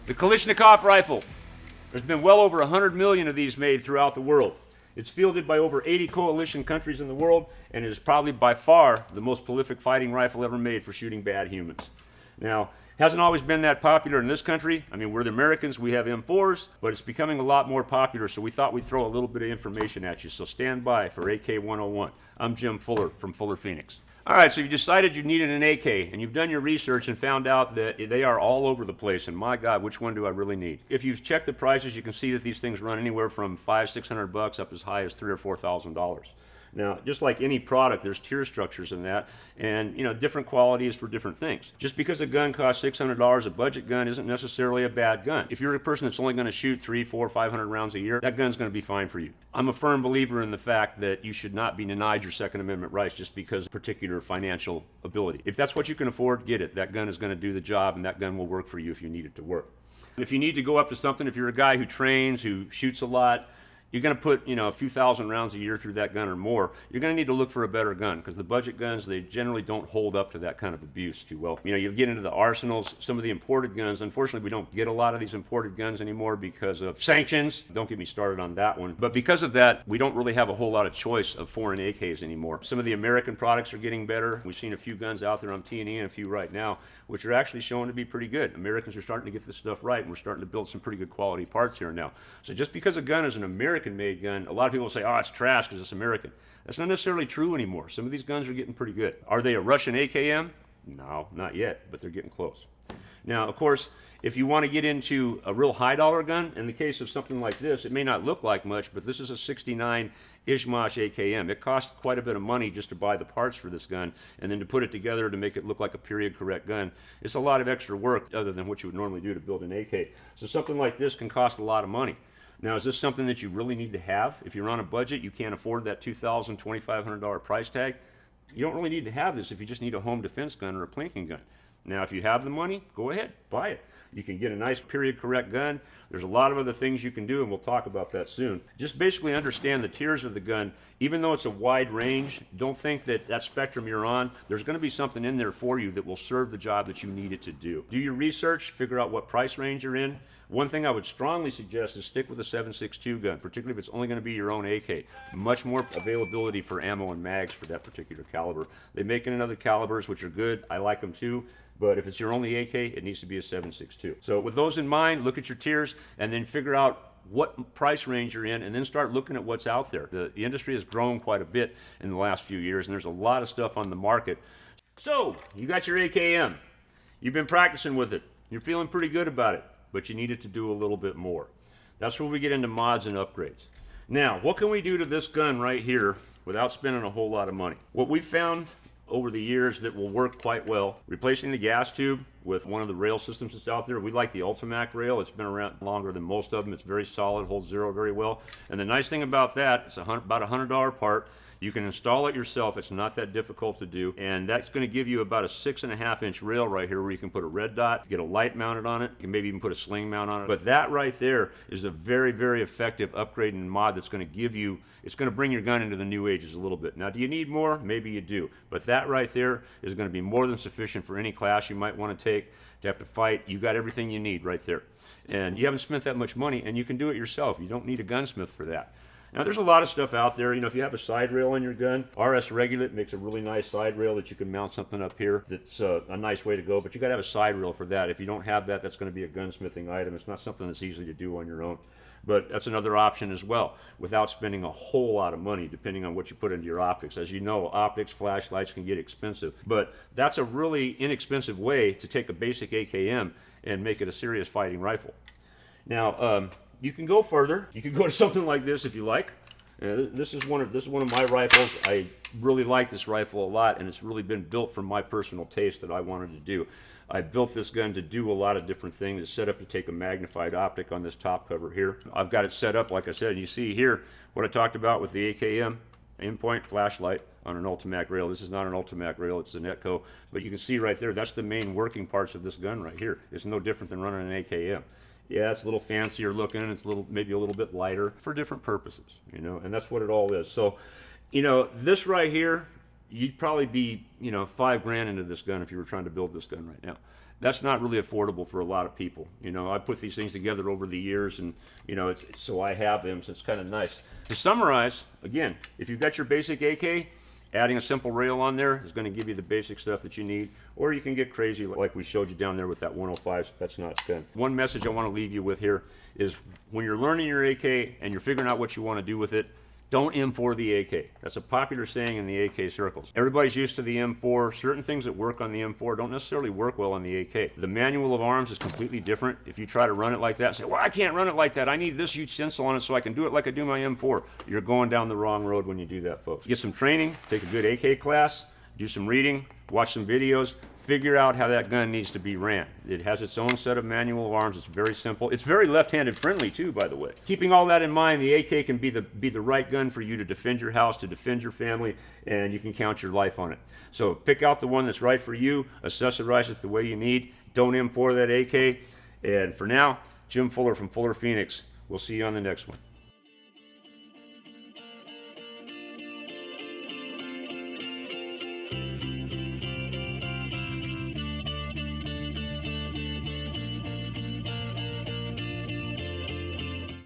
The Kalashnikov rifle. There's been well over 100 million of these made throughout the world. It's fielded by over 80 coalition countries in the world, and it is probably by far the most prolific fighting rifle ever made for shooting bad humans. Now, hasn't always been that popular in this country. I mean, we're the Americans, we have M4s, but it's becoming a lot more popular, so we thought we'd throw a little bit of information at you. So stand by for AK 101. I'm Jim Fuller from Fuller Phoenix. All right, so you decided you needed an AK, and you've done your research and found out that they are all over the place, and my God, which one do I really need? If you've checked the prices, you can see that these things run anywhere from $500-600 up as high as $3,000 or $4,000. Now, just like any product, there's tier structures in that, and different qualities for different things. Just because a gun costs $600, a budget gun isn't necessarily a bad gun. If you're a person that's only going to shoot 300, 400, 500 rounds a year, that gun's going to be fine for you. I'm a firm believer in the fact that you should not be denied your Second Amendment rights just because of particular financial ability. If that's what you can afford, get it. That gun is going to do the job, and that gun will work for you if you need it to work. If you need to go up to something, if you're a guy who trains, who shoots a lot, you're going to put, a few thousand rounds a year through that gun or more, you're going to need to look for a better gun, because the budget guns, they generally don't hold up to that kind of abuse too well. You get into the arsenals, some of the imported guns. Unfortunately, we don't get a lot of these imported guns anymore because of sanctions. Don't get me started on that one. But because of that, we don't really have a whole lot of choice of foreign AKs anymore. Some of the American products are getting better. We've seen a few guns out there on T&E and a few right now, which are actually showing to be pretty good. Americans are starting to get this stuff right, and we're starting to build some pretty good quality parts here now. So just because a gun is an American-made gun, a lot of people say, oh, it's trash because it's American. That's not necessarily true anymore. Some of these guns are getting pretty good. Are they a Russian AKM? No, not yet, but they're getting close. Now, of course, if you want to get into a real high-dollar gun, in the case of something like this, it may not look like much, but this is a 69 Ishmash AKM. It costs quite a bit of money just to buy the parts for this gun, and then to put it together to make it look like a period-correct gun. It's a lot of extra work other than what you would normally do to build an AK. So something like this can cost a lot of money. Now, is this something that you really need to have? If you're on a budget, you can't afford that $2,000, $2,500 price tag, you don't really need to have this if you just need a home defense gun or a plinking gun. Now, if you have the money, go ahead, buy it. You can get a nice period-correct gun. There's a lot of other things you can do, and we'll talk about that soon. Just basically understand the tiers of the gun. Even though it's a wide range, don't think that that spectrum you're on, there's going to be something in there for you that will serve the job that you need it to do. Do your research, figure out what price range you're in. One thing I would strongly suggest is stick with a 7.62 gun, particularly if it's only going to be your own AK. Much more availability for ammo and mags for that particular caliber. They make it in other calibers, which are good. I like them too. But if it's your only AK, it needs to be a 7.62. So with those in mind, look at your tiers and then figure out what price range you're in, and then start looking at what's out there. The industry has grown quite a bit in the last few years, and there's a lot of stuff on the market. So you got your AKM. You've been practicing with it. You're feeling pretty good about it, but you needed to do a little bit more. That's where we get into mods and upgrades. Now, what can we do to this gun right here without spending a whole lot of money? What we've found over the years that will work quite well, replacing the gas tube with one of the rail systems that's out there. We like the Ultimac rail. It's been around longer than most of them. It's very solid, holds zero very well. And the nice thing about that, it's about a $100 part. You can install it yourself. It's not that difficult to do. And that's going to give you about a 6.5-inch rail right here where you can put a red dot, get a light mounted on it. You can maybe even put a sling mount on it. But that right there is a very, very effective upgrade and mod that's going to give you, it's going to bring your gun into the new ages a little bit. Now, do you need more? Maybe you do. But that right there is going to be more than sufficient for any class you might want to take to have to fight. You got everything you need right there. And you haven't spent that much money, and you can do it yourself. You don't need a gunsmith for that. Now, there's a lot of stuff out there. If you have a side rail on your gun, RS Regulate makes a really nice side rail that you can mount something up here. That's a nice way to go, but you got to have a side rail for that. If you don't have that, that's going to be a gunsmithing item. It's not something that's easy to do on your own. But that's another option as well, without spending a whole lot of money, depending on what you put into your optics. As you know, optics, flashlights can get expensive. But that's a really inexpensive way to take a basic AKM and make it a serious fighting rifle. Now, you can go further. You can go to something like this if you like. This is one of my rifles. I really like this rifle a lot, and it's really been built for my personal taste that I wanted to do. I built this gun to do a lot of different things. It's set up to take a magnified optic on this top cover here. I've got it set up, like I said. You see here what I talked about with the AKM, aim-point flashlight on an Ultimac rail. This is not an Ultimac rail, it's an Netco. But you can see right there, that's the main working parts of this gun right here. It's no different than running an AKM. Yeah, it's a little fancier looking, it's maybe a little bit lighter for different purposes, and that's what it all is. So, this right here you'd probably be, you know, $5 grand into this gun if you were trying to build this gun right now. That's not really affordable for a lot of people. You know, I put these things together over the years, and you know, so I have them, so it's kind of nice. To summarize, again, if you've got your basic AK, adding a simple rail on there is going to give you the basic stuff that you need, or you can get crazy like we showed you down there with that 105 that's not spent. One message I want to leave you with here is when you're learning your AK and you're figuring out what you want to do with it, don't M4 the AK. That's a popular saying in the AK circles. Everybody's used to the M4. Certain things that work on the M4 don't necessarily work well on the AK. The manual of arms is completely different. If you try to run it like that and say, well, I can't run it like that. I need this huge stencil on it so I can do it like I do my M4. You're going down the wrong road when you do that, folks. Get some training, take a good AK class, do some reading, watch some videos, figure out how that gun needs to be ran. It has its own set of manual of arms. It's very simple. It's very left-handed friendly too, by the way. Keeping all that in mind, the AK can be the right gun for you to defend your house, to defend your family, and you can count your life on it. So pick out the one that's right for you, accessorize it the way you need. Don't M4 that AK. And for now, Jim Fuller from Fuller Phoenix. We'll see you on the next one.